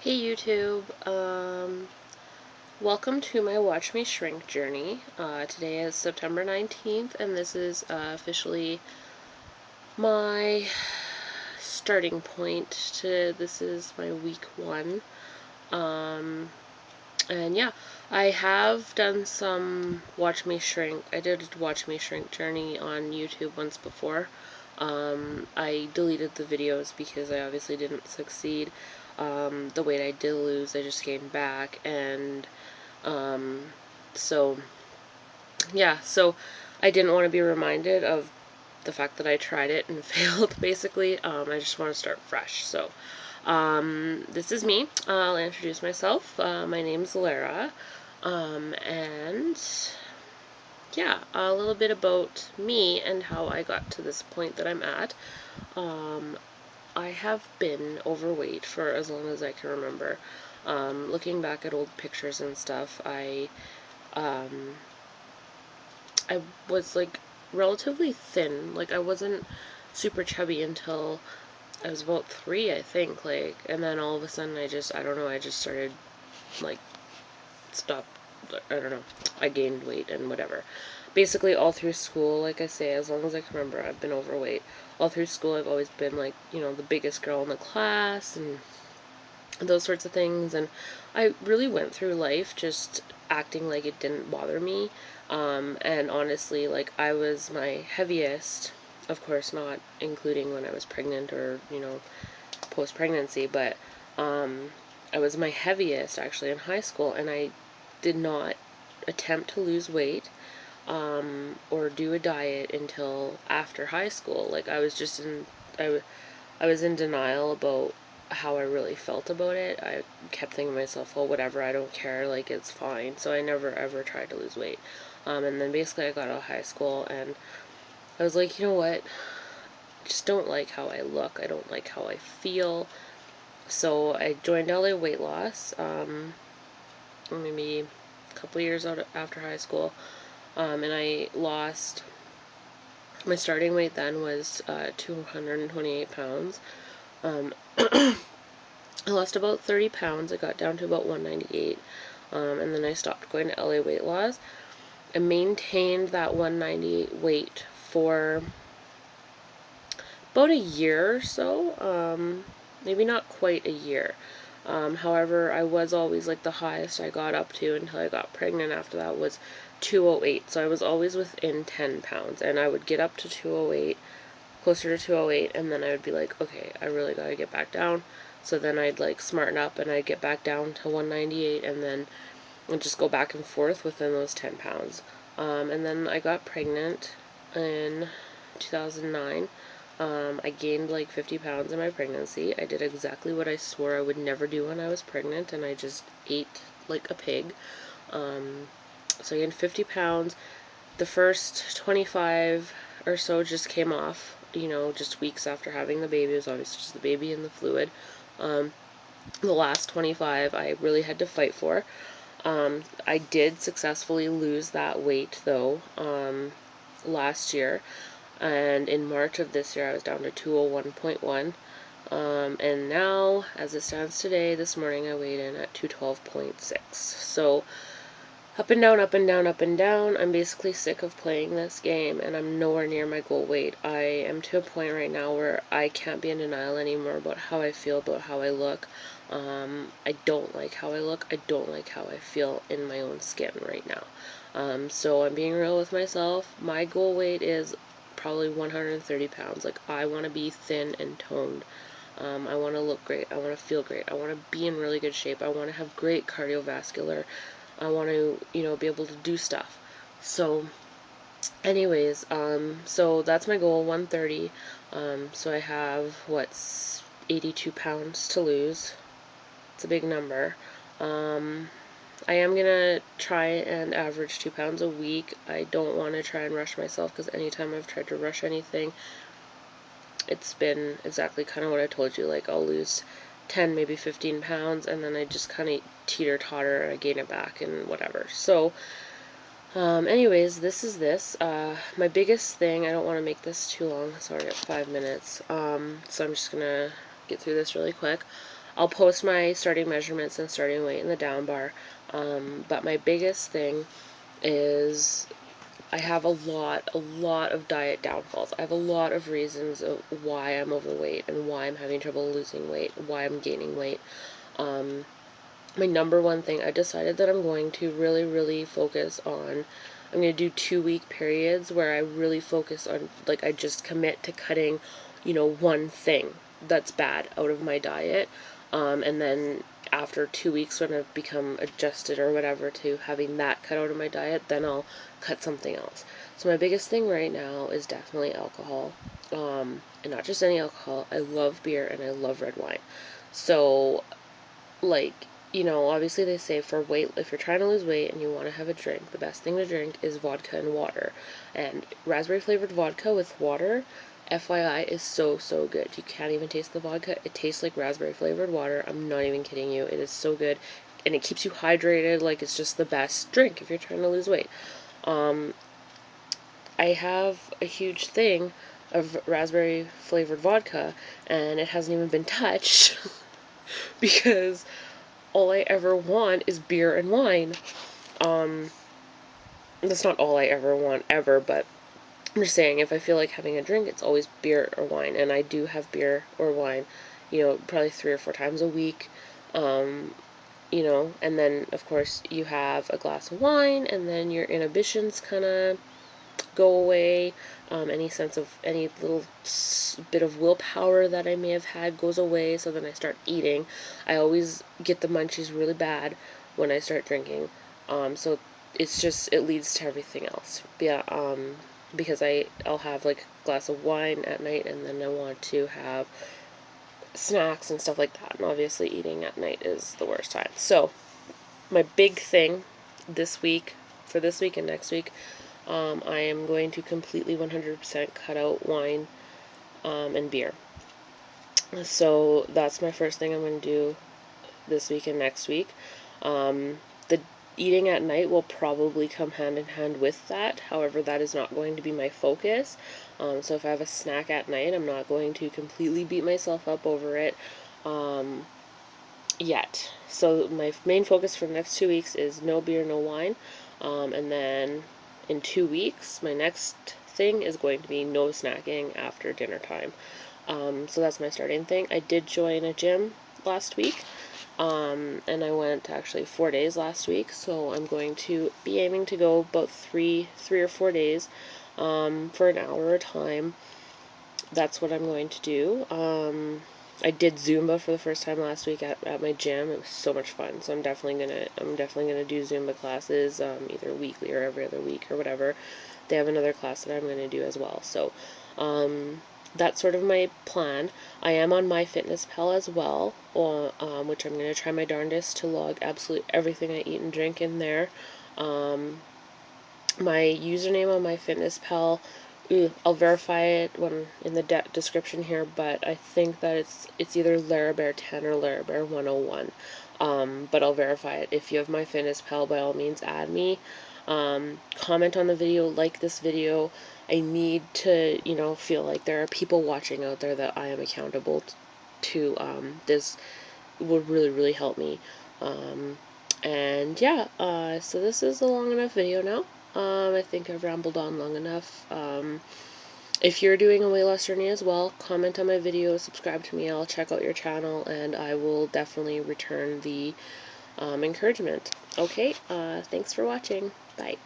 Hey YouTube, welcome to my Watch Me Shrink journey. Today is September 19th and this is officially my starting point this is my week 1. And yeah, I have done some Watch Me Shrink. I did a Watch Me Shrink journey on YouTube once before. I deleted the videos because I obviously didn't succeed. The weight I did lose, I just gained back, and so yeah, so I didn't want to be reminded of the fact that I tried it and failed, basically. I just want to start fresh. So this is me. I'll introduce myself. My name's Lara, and yeah, a little bit about me and how I got to this point that I'm at. I have been overweight for as long as I can remember. Looking back at old pictures and stuff, I was like relatively thin. Like I wasn't super chubby until I was about 3, I think. Like, and then all of a sudden, I don't know. I just started like stopped. I don't know. I gained weight and whatever. Basically, all through school, like I say, as long as I can remember, I've been overweight. All through school, I've always been like, the biggest girl in the class and those sorts of things. And I really went through life just acting like it didn't bother me. And honestly, like I was my heaviest, of course, not including when I was pregnant or, post-pregnancy, but I was my heaviest actually in high school, and I did not attempt to lose weight or do a diet until after high school. Like I was just I was in denial about how I really felt about it. I kept thinking to myself, well, whatever, I don't care, like it's fine. So I never ever tried to lose weight. And then basically I got out of high school and I was like, you know what? I just don't like how I look. I don't like how I feel. So I joined LA Weight Loss, maybe a couple years after high school, and I lost, my starting weight then was 228 pounds. I lost about 30 pounds. I got down to about 198, and then I stopped going to LA Weight Loss. I maintained that 198 weight for about a year or so, maybe not quite a year. However, I was always like the highest I got up to until I got pregnant after that was 208. So I was always within 10 pounds, and I would get up to 208, closer to 208, and then I would be like, okay, I really gotta get back down. So then I'd like smarten up and I'd get back down to 198, and then I'd just go back and forth within those 10 pounds. And then I got pregnant in 2009. I gained like 50 pounds in my pregnancy. I did exactly what I swore I would never do when I was pregnant, and I just ate like a pig. So I gained 50 pounds. The first 25 or so just came off, just weeks after having the baby. It was obviously just the baby and the fluid. The last 25 I really had to fight for. I did successfully lose that weight though last year. And in March of this year, I was down to 201.1. And now, as it stands today, this morning, I weighed in at 212.6. So, up and down, up and down, up and down. I'm basically sick of playing this game, and I'm nowhere near my goal weight. I am to a point right now where I can't be in denial anymore about how I feel, about how I look. I don't like how I look. I don't like how I feel in my own skin right now. So I'm being real with myself. My goal weight is probably 130 pounds. Like, I want to be thin and toned. I want to look great. I want to feel great. I want to be in really good shape. I want to have great cardiovascular. I want to, be able to do stuff. So, anyways, so that's my goal, 130. So I have, 82 pounds to lose. It's a big number. I am gonna try and average 2 pounds a week. I don't want to try and rush myself, because anytime I've tried to rush anything, it's been exactly kind of what I told you. Like, I'll lose 10, maybe 15 pounds, and then I just kind of teeter-totter and I gain it back and whatever. So, anyways, this is this. My biggest thing, I don't want to make this too long, it's already at 5 minutes, so I'm just gonna get through this really quick. I'll post my starting measurements and starting weight in the down bar. But my biggest thing is I have a lot of diet downfalls. I have a lot of reasons of why I'm overweight and why I'm having trouble losing weight, why I'm gaining weight. My number one thing, I decided that I'm going to really, really focus on, I'm going to do 2-week periods where I really focus on, like, I just commit to cutting, one thing that's bad out of my diet. And then after 2 weeks, when I've become adjusted or whatever to having that cut out of my diet, then I'll cut something else. So my biggest thing right now is definitely alcohol. And not just any alcohol. I love beer and I love red wine. So, like, obviously they say for weight, if you're trying to lose weight and you want to have a drink, the best thing to drink is vodka and water. And raspberry flavored vodka with water, FYI, is so, so good. You can't even taste the vodka. It tastes like raspberry flavored water. I'm not even kidding you. It is so good. And it keeps you hydrated. Like, it's just the best drink if you're trying to lose weight. I have a huge thing of raspberry flavored vodka, and it hasn't even been touched because all I ever want is beer and wine. That's not all I ever want ever, but I'm just saying, if I feel like having a drink, it's always beer or wine, and I do have beer or wine, probably 3 or 4 times a week. And then, of course, you have a glass of wine, and then your inhibitions kind of go away. Any little bit of willpower that I may have had goes away, so then I start eating. I always get the munchies really bad when I start drinking. So it leads to everything else. Yeah, because I'll have like a glass of wine at night, and then I want to have snacks and stuff like that. And obviously eating at night is the worst time. So my big thing for this week and next week, I am going to completely 100% cut out wine and beer. So that's my first thing I'm going to do this week and next week. The eating at night will probably come hand in hand with that. However, that is not going to be my focus. So if I have a snack at night, I'm not going to completely beat myself up over it yet. So my main focus for the next 2 weeks is no beer, no wine. And then in 2 weeks, my next thing is going to be no snacking after dinner time. So that's my starting thing. I did join a gym last week, and I went actually 4 days last week. So I'm going to be aiming to go about three or 4 days, for an hour at a time. That's what I'm going to do. I did Zumba for the first time last week at my gym. It was so much fun. So I'm definitely gonna do Zumba classes, either weekly or every other week or whatever. They have another class that I'm gonna do as well. So that's sort of my plan. I am on MyFitnessPal as well, which I'm gonna try my darndest to log absolutely everything I eat and drink in there. My username on MyFitnessPal, I'll verify it when in the description here, but I think that it's either LaraBear10 or LaraBear101. But I'll verify it. If you have MyFitnessPal, by all means, add me. Comment on the video, like this video. I need to, feel like there are people watching out there that I am accountable to. This would really, really help me. And yeah, so this is a long enough video now. I think I've rambled on long enough. If you're doing a weight loss journey as well, comment on my video, subscribe to me, I'll check out your channel, and I will definitely return the encouragement. Okay, thanks for watching. Bye.